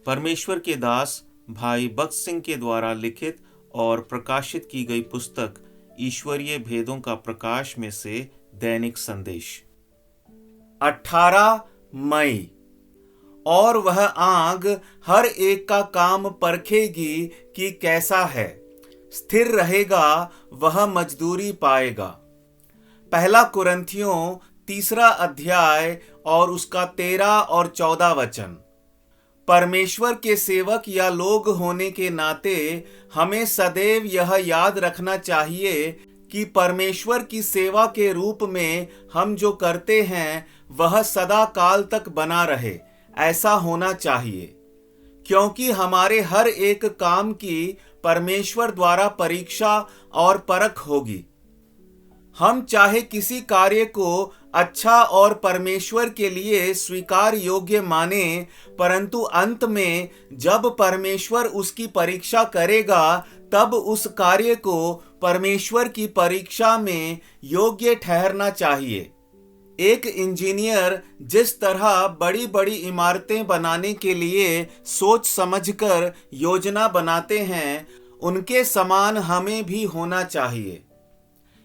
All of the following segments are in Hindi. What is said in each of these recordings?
परमेश्वर के दास भाई बख्श सिंह के द्वारा लिखित और प्रकाशित की गई पुस्तक ईश्वरीय भेदों का प्रकाश में से दैनिक संदेश। 18 मई। और वह आग हर एक का काम परखेगी कि कैसा है, स्थिर रहेगा वह मजदूरी पाएगा। पहला कुरिन्थियों 3 अध्याय और उसका 13 और 14 वचन। परमेश्वर के सेवक या लोग होने के नाते हमें सदैव यह याद रखना चाहिए कि परमेश्वर की सेवा के रूप में हम जो करते हैं वह सदा काल तक बना रहे, ऐसा होना चाहिए, क्योंकि हमारे हर एक काम की परमेश्वर द्वारा परीक्षा और परख होगी। हम चाहे किसी कार्य को अच्छा और परमेश्वर के लिए स्वीकार योग्य माने, परंतु अंत में जब परमेश्वर उसकी परीक्षा करेगा तब उस कार्य को परमेश्वर की परीक्षा में योग्य ठहरना चाहिए। एक इंजीनियर जिस तरह बड़ी बड़ी इमारतें बनाने के लिए सोच समझकर योजना बनाते हैं, उनके समान हमें भी होना चाहिए।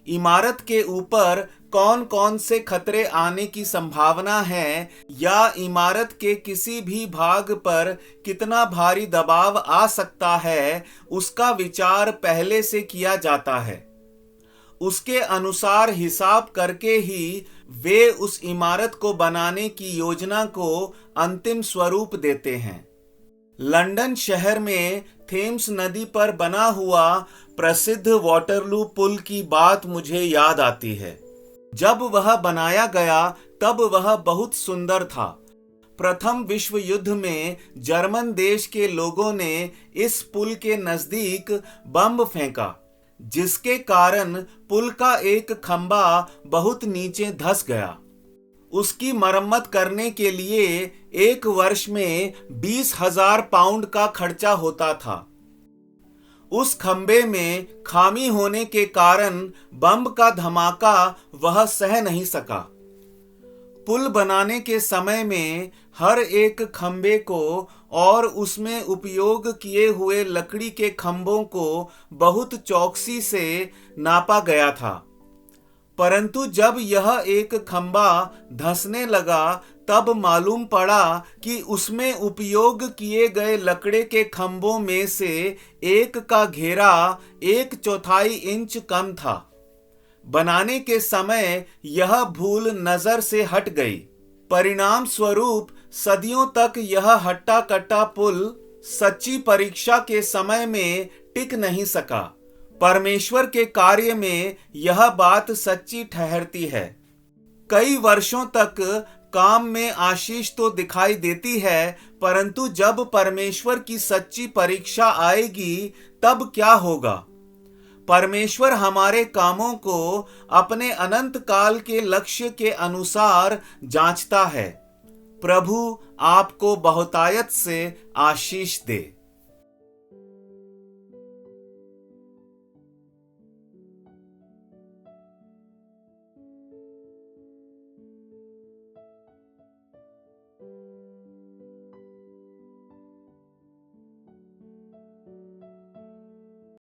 इमारत के ऊपर कौन कौन से खतरे आने की संभावना है या इमारत के किसी भी भाग पर कितना भारी दबाव आ सकता है, उसका विचार पहले से किया जाता है। उसके अनुसार हिसाब करके ही वे उस इमारत को बनाने की योजना को अंतिम स्वरूप देते हैं। लंदन शहर में थेम्स नदी पर बना हुआ प्रसिद्ध वाटरलू पुल की बात मुझे याद आती है। जब वह बनाया गया तब वह बहुत सुंदर था। प्रथम विश्व युद्ध में जर्मन देश के लोगों ने इस पुल के नजदीक बम फेंका, जिसके कारण पुल का एक खंभा बहुत नीचे धंस गया। उसकी मरम्मत करने के लिए एक वर्ष में 20,000 पाउंड का खर्चा होता था। उस खंबे में खामी होने के कारण बम का धमाका वह सह नहीं सका। पुल बनाने के समय में हर एक खंबे को और उसमें उपयोग किए हुए लकड़ी के खंभों को बहुत चौकसी से नापा गया था, परंतु जब यह एक खंभा धंसने लगा तब मालूम पड़ा कि उसमें उपयोग किए गए लकड़े के खंभों में से एक का घेरा 1/4 इंच कम था। बनाने के समय यह भूल नजर से हट गई। परिणाम स्वरूप सदियों तक यह हट्टा कट्टा पुल सच्ची परीक्षा के समय में टिक नहीं सका। परमेश्वर के कार्य में यह बात सच्ची ठहरती है। कई वर्षों तक काम में आशीष तो दिखाई देती है, परंतु जब परमेश्वर की सच्ची परीक्षा आएगी तब क्या होगा? परमेश्वर हमारे कामों को अपने अनंत काल के लक्ष्य के अनुसार जांचता है। प्रभु आपको बहुतायत से आशीष दे।